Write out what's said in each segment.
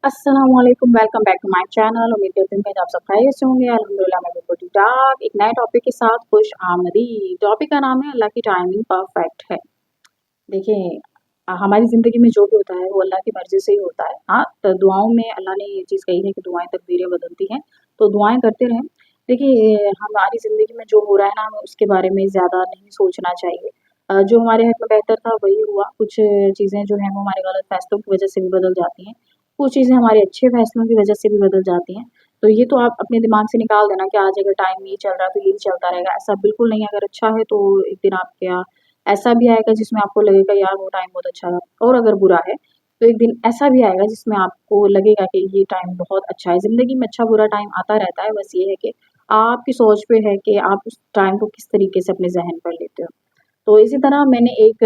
अस्सलाम वालेकुम, welcome back to my channel. उम्मीद करती हूँ कि आप सब खैरियत से होंगे। अल्हम्दुलिल्लाह मैं बिल्कुल ठीक-ठाक। एक नए टॉपिक के साथ खुश आमदीद। टॉपिक का नाम है अल्लाह की टाइमिंग परफेक्ट है। देखिए हमारी ज़िंदगी में जो भी होता है वो अल्लाह की मर्ज़ी से ही होता है। हाँ, तो दुआओं में अल्लाह ने ये चीज़ कही है कि दुआएँ तकदीरें बदलती हैं, तो दुआएँ करते रहें। देखिए हमारी ज़िंदगी में जो हो रहा है ना, हमें उसके बारे में ज़्यादा नहीं सोचना चाहिए। जो हमारे हक़ में बेहतर था वही हुआ। कुछ चीज़ें जो हैं वो हमारे गलत फ़ैसलों की वज़ह से भी बदल जाती हैं। कुछ चीज़ें हमारे अच्छे फ़ैसलों की वज़ह से भी बदल जाती हैं। तो ये तो आप अपने दिमाग से निकाल देना कि आज अगर टाइम ये चल रहा है तो यही चलता रहेगा, ऐसा बिल्कुल नहीं है। अगर अच्छा है तो एक दिन आपके यहाँ ऐसा भी आएगा जिसमें आपको लगेगा यार वो टाइम बहुत अच्छा था, और अगर बुरा है तो एक दिन ऐसा भी आएगा जिसमें आपको लगेगा कि ये टाइम बहुत अच्छा है। ज़िंदगी में अच्छा बुरा टाइम आता रहता है, बस ये है कि आपकी सोच पे है कि आप उस टाइम को किस तरीके से अपने ज़हन पर लेते हो। तो इसी तरह मैंने एक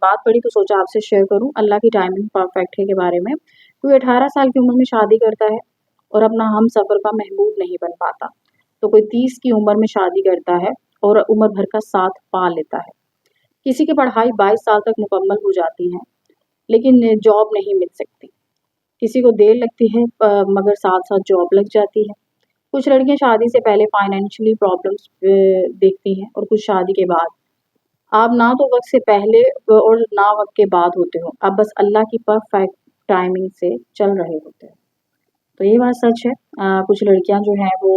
बात पढ़ी तो सोचा आपसे शेयर करूँ अल्लाह की टाइमिंग परफेक्ट है के बारे में। कोई 18 साल की उम्र में शादी करता है और अपना हमसफ़र का महबूब नहीं बन पाता, तो कोई 30 की उम्र में शादी करता है और उम्र भर का साथ पा लेता है। किसी की पढ़ाई 22 साल तक मुकम्मल हो जाती है, लेकिन जॉब नहीं मिल सकती। किसी को देर लगती है मगर साथ-साथ जॉब लग जाती है। कुछ लड़कियाँ शादी से पहले फाइनेंशियली प्रॉब्लम्स देखती हैं और कुछ शादी के बाद। आप ना तो वक़्त से पहले और ना वक़्त के बाद होते हो, आप बस अल्लाह की परफेक्ट टाइमिंग से चल रहे होते हो। तो ये बात सच है। कुछ लड़कियां जो हैं वो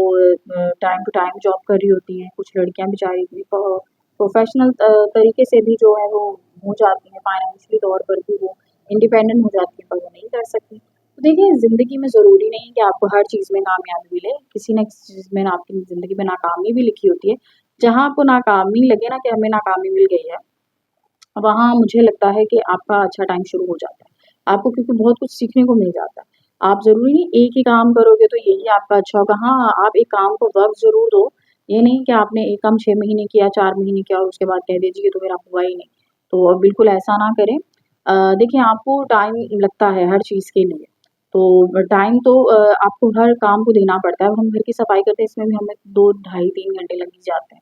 टाइम टू टाइम जॉब कर रही होती हैं, कुछ लड़कियां बेचारी प्रोफेशनल तरीके से भी जो है वो हो जाती हैं, फाइनेंशियली तौर पर भी वो इंडिपेंडेंट हो जाती हैं, पर वो नहीं कर सकती। तो देखिए ज़िंदगी में ज़रूरी नहीं कि आपको हर चीज़ में कामयाबी मिले, किसी न किसी चीज़ में ना आपकी ज़िंदगी में नाकामी भी लिखी होती है। जहाँ आपको नाकामी लगे ना कि हमें नाकामी मिल गई है, वहाँ मुझे लगता है कि आपका अच्छा टाइम शुरू हो जाता है। आपको क्योंकि बहुत कुछ सीखने को मिल जाता है। आप ज़रूरी नहीं एक ही काम करोगे तो यही आपका अच्छा होगा। हाँ, आप एक काम को वक़्त ज़रूर दो। ये नहीं कि आपने एक काम 6 महीने किया, 4 महीने किया और उसके बाद कह दीजिए ये तो मेरा हुआ ही नहीं। तो बिल्कुल ऐसा ना करें। देखिए आपको टाइम लगता है हर चीज़ के लिए। तो टाइम तो आपको हर काम को देना पड़ता है। अब हम घर की सफाई करते हैं, इसमें भी हमें 2 ढाई 3 घंटे लग ही जाते हैं।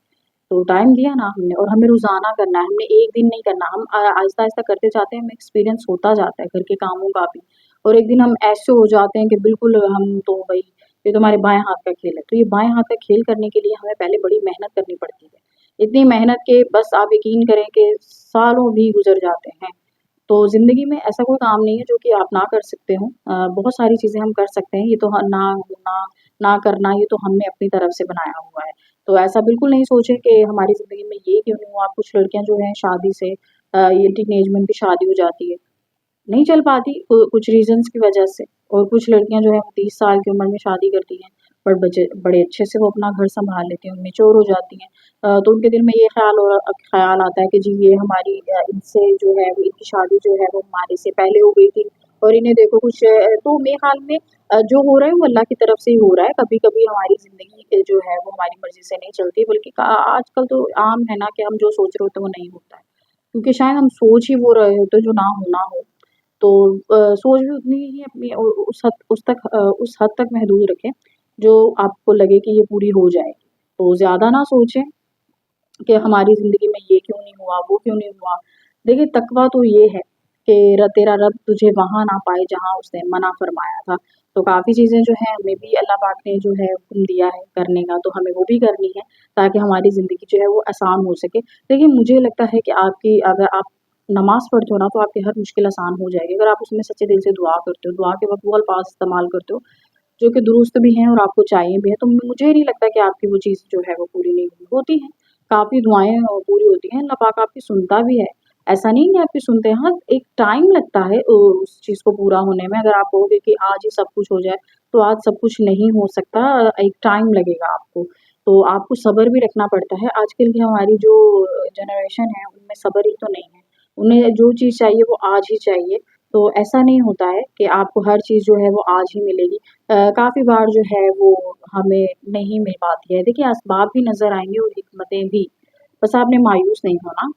तो टाइम दिया ना हमने और हमें रोज़ाना करना है, हमने एक दिन नहीं करना। हम आहिस्ता-आहिस्ता करते जाते हैं, हमें एक्सपीरियंस होता जाता है घर के कामों का भी। और एक दिन हम ऐसे हो जाते हैं कि बिल्कुल हम तो भई ये तो हमारे बाएँ हाथ का खेल है। तो ये बाएँ हाथ का खेल करने के लिए हमें पहले बड़ी मेहनत करनी पड़ती है। इतनी मेहनत के बस आप यकीन करें कि सालों भी गुज़र जाते हैं। तो ज़िंदगी में ऐसा कोई काम नहीं है जो कि आप ना कर सकते हो। बहुत सारी चीज़ें हम कर सकते हैं, ये तो ह ना होना, ना करना ये तो हमने अपनी तरफ से बनाया हुआ है। तो ऐसा बिल्कुल नहीं सोचें कि हमारी ज़िंदगी में ये क्यों नहीं हुआ। कुछ लड़कियाँ जो हैं शादी से ये टीनेज में उनकी शादी हो जाती है, नहीं चल पाती कुछ रीज़न्स की वजह से। और कुछ लड़कियाँ जो हैं वो 30 साल की उम्र में शादी करती हैं, पर बचे बड़े अच्छे से वो अपना घर सँभाल लेती हैं, मैच्योर हो जाती हैं। तो उनके दिल में ये ख़्याल आता है कि जी ये हमारी इनसे जो है वो इनकी शादी जो है वो हमारे से पहले हो गई थी और इन्हें देखो कुछ तो मेरे ख़्याल में जो हो रहा है वो अल्लाह की तरफ से ही हो रहा है। कभी-कभी हमारी ज़िंदगी जो है वो हमारी मर्ज़ी से नहीं चलती, बल्कि आजकल तो आम है ना कि हम जो सोच रहे होते हैं वो नहीं होता है। क्योंकि शायद हम सोच ही वो रहे होते हैं जो ना होना हो। तो सोच भी उतनी ही अपनी उस हद तक महदूद रखें, जो आपको लगे कि ये पूरी हो जाएगी। तो ज़्यादा ना सोचें कि हमारी ज़िंदगी में ये क्यों नहीं हुआ, वो क्यों नहीं हुआ। देखिए तकवा तो ये है कि तेरा रब तुझे वहाँ ना पाए जहाँ उसने मना फरमाया था। तो काफ़ी चीज़ें जो हैं हमें भी अल्लाह पाक ने जो है हुक्म दिया है करने का, तो हमें वो भी करनी है ताकि हमारी ज़िंदगी जो है वो आसान हो सके। देखिए मुझे लगता है कि आपकी अगर आप नमाज़ पढ़ते हो ना तो आपकी हर मुश्किल आसान हो जाएगी। अगर आप उसमें सच्चे दिल से दुआ करते हो, दुआ के वक़्त वो अल्फ़ाज़ इस्तेमाल करते हो जो कि दुरुस्त भी हैं और आपको चाहिए भी है, तो मुझे नहीं लगता कि आपकी वो चीज़ जो है वो पूरी नहीं हुई होती हैं। काफ़ी दुआएँ पूरी होती हैं, अल्लाह पाक आपकी सुनता भी है। ऐसा नहीं कि आपकी सुनते हैं, हाँ, एक टाइम लगता है उस चीज़ को पूरा होने में। अगर आप कहोगे कि आज ही सब कुछ हो जाए, तो आज सब कुछ नहीं हो सकता, एक टाइम लगेगा आपको। तो आपको सब्र भी रखना पड़ता है। आजकल की हमारी जो जनरेशन है, उनमें सब्र ही तो नहीं है। उन्हें जो चीज़ चाहिए वो आज ही चाहिए, तो ऐसा नहीं होता है कि आपको हर चीज़ जो है वो आज ही मिलेगी। काफ़ी बार जो है वो हमें नहीं मिल पाती है। देखिए असबाब भी नज़र आएँगे और हिकमतें भी, बस आपने मायूस नहीं होना।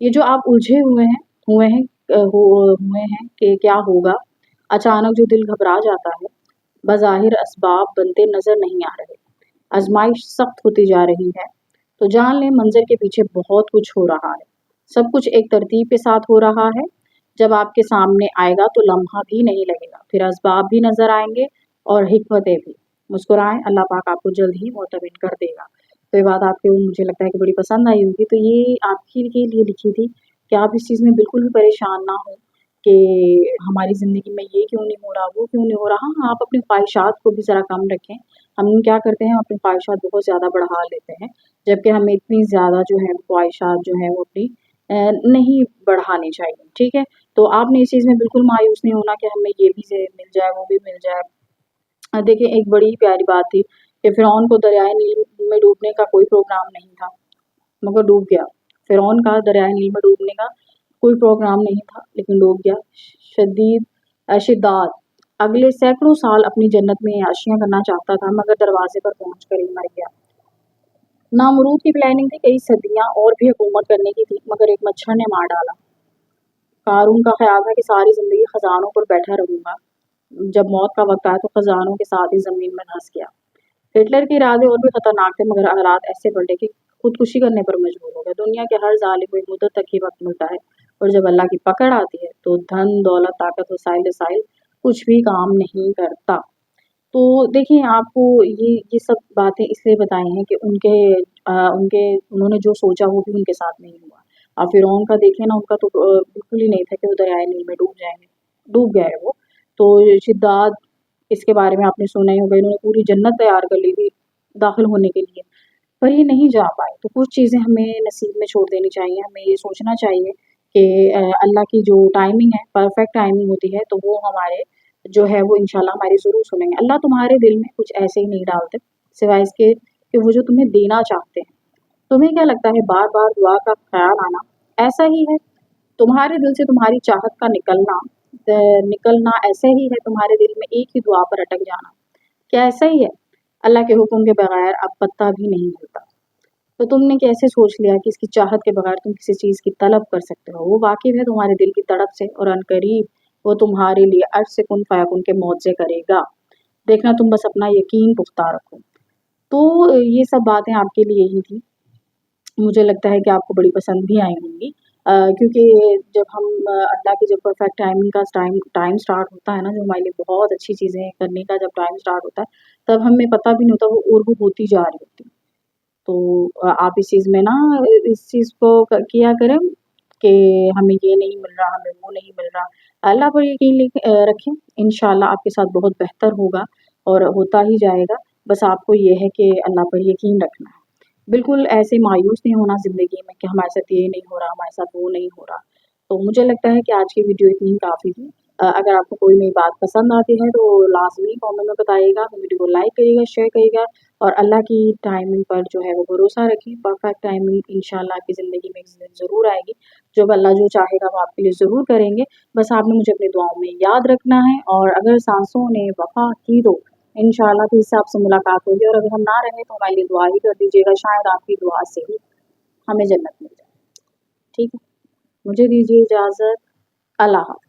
ये जो आप उलझे हुए हैं कि क्या होगा, अचानक जो दिल घबरा जाता है, बज़ाहिर असबाब बनते नज़र नहीं आ रहे, आज़माइश सख्त होती जा रही है, तो जान लें मंज़िल के पीछे बहुत कुछ हो रहा है। सब कुछ एक तरतीब के साथ हो रहा है, जब आपके सामने आएगा तो लम्हा भी नहीं लगेगा, फिर असबाब भी नज़र आएंगे और हिकमतें भी। मुस्कुराएं, अल्लाह पाक आपको जल्द ही मोतमिन कर देगा। तो ये बात आपको मुझे लगता है कि बड़ी पसंद आई होगी। तो ये आपके के लिए लिखी थी कि आप इस चीज़ में बिल्कुल भी परेशान ना हो कि हमारी ज़िंदगी में ये क्यों नहीं हो रहा, वो क्यों नहीं हो रहा। हाँ, आप अपनी ख्वाहिशात को भी ज़रा कम रखें। हम क्या करते हैं, अपनी ख्वाहिशात बहुत ज़्यादा बढ़ा लेते हैं, जबकि हमें इतनी ज़्यादा जो है ख्वाहिशात जो है वो अपनी नहीं बढ़ानी चाहिए, ठीक है। तो आपने इस चीज़ में बिल्कुल मायूस नहीं होना कि हमें ये भी मिल जाए, वो भी मिल जाए। देखिए, एक बड़ी प्यारी बात थी कि फ़िरौन को दरियाए नील में डूबने का कोई प्रोग्राम नहीं था, मगर डूब गया। फ़िरौन का दरियाए नील में डूबने का कोई प्रोग्राम नहीं था, लेकिन डूब गया। शिद्दात अगले सैकड़ों साल अपनी जन्नत में याशियाँ करना चाहता था, मगर दरवाजे पर पहुँच कर ही मर गया। नामरूद की प्लानिंग थी कई सदियाँ और भी हुकूमत करने की थी, मगर एक मच्छर ने मार डाला। कारून का ख्याल था कि सारी ज़िंदगी खजानों पर बैठा रहूँगा, जब मौत का वक्त आया तो खजानों के साथ ही ज़मीन में धंस गया। हिटलर के इरादे और भी खतरनाक थे, मगर हालात ऐसे पलटे कि खुदकुशी करने पर मजबूर हो गया। दुनिया के हर जालिम को एक मुद्दत तक ही वक्त मिलता है, और जब अल्लाह की पकड़ आती है तो धन दौलत ताकत वसाइल कुछ भी काम नहीं करता। तो देखिए, आपको ये सब बातें इसलिए बताई हैं कि उन्होंने जो सोचा वो भी उनके साथ नहीं हुआ। आप फ़िरौन का देखें ना, उनका तो बिल्कुल ही नहीं था कि वो दरियाए नील में डूब जाएँगे, डूब गए वो। तो शिद्दात, इसके बारे में आपने सुना ही होगा, इन्होंने पूरी जन्नत तैयार कर ली थी दाखिल होने के लिए, पर ये नहीं जा पाए। तो कुछ चीज़ें हमें नसीब में छोड़ देनी चाहिए, हमें ये सोचना चाहिए कि अल्लाह की जो टाइमिंग है, परफेक्ट टाइमिंग होती है, तो वो हमारे जो है वो इंशाल्लाह हमारी ज़रूर सुनेंगे। अल्लाह तुम्हारे दिल में कुछ ऐसे ही नहीं डालते, सिवाय इसके कि वो जो तुम्हें देना चाहते हैं। तुम्हें क्या लगता है बार-बार दुआ का ख़्याल आना ऐसा ही है? तुम्हारे दिल से तुम्हारी चाहत का निकलना ऐसा ही है, तुम्हारे दिल में एक ही दुआ पर अटक जाना क्या ऐसा ही है? अल्लाह के हुक्म के बगैर अब पत्ता भी नहीं हिलता। तो तुमने कैसे सोच लिया कि इसकी चाहत के बगैर तुम किसी चीज़ की तलब कर सकते हो? वो वाकिफ़ है तुम्हारे दिल की तड़प से, और अनकरीब वो तुम्हारे लिए अर्श से कुन फ़यकुन के मौज़े करेगा। देखना, तुम बस अपना यकीन पुख्ता रखो। तो ये सब बातें आपके लिए ही थी। मुझे लगता है कि आपको बड़ी पसंद भी आई होंगी, क्योंकि जब हम अल्लाह की जब परफेक्ट टाइमिंग का टाइम स्टार्ट होता है ना, जो हमारे लिए बहुत अच्छी चीज़ें करने का जब टाइम स्टार्ट होता है, तब हमें पता भी नहीं होता वो होती जा रही होती है। तो आप इस चीज़ में ना इस चीज़ को किया करें कि हमें ये नहीं मिल रहा, हमें वो नहीं मिल रहा। अल्लाह पर यकीन रखें, इंशाल्लाह आपके साथ बहुत बेहतर होगा और होता ही जाएगा। बस आपको ये है कि अल्लाह पर यकीन रखना है। बिल्कुल ऐसे मायूस नहीं होना ज़िंदगी में कि हमारे साथ ये नहीं हो रहा, हमारे साथ वो नहीं हो रहा। तो मुझे लगता है कि आज की वीडियो इतनी ही काफ़ी थी। अगर आपको कोई मेरी बात पसंद आती है तो लाज़मी कमेंट में बताइएगा, वीडियो को लाइक करिएगा, शेयर करिएगा, और अल्लाह की टाइमिंग पर जो है वो भरोसा रखिए। परफेक्ट टाइमिंग इंशाल्लाह आपकी ज़िंदगी में एक दिन ज़रूर आएगी। जब अल्लाह जो चाहेगा वो आपके लिए ज़रूर करेंगे। बस आपने मुझे अपनी दुआओं में याद रखना है, और अगर सांसों ने वफ़ा की तो इंशाल्लाह फिर से आपसे मुलाकात होगी, और अगर हम ना रहें तो हमारे लिए दुआ ही कर दीजिएगा, शायद आपकी दुआ से ही हमें जन्नत मिल जाए। ठीक है? मुझे दीजिए इजाज़त। अल्लाह हाफ़िज़।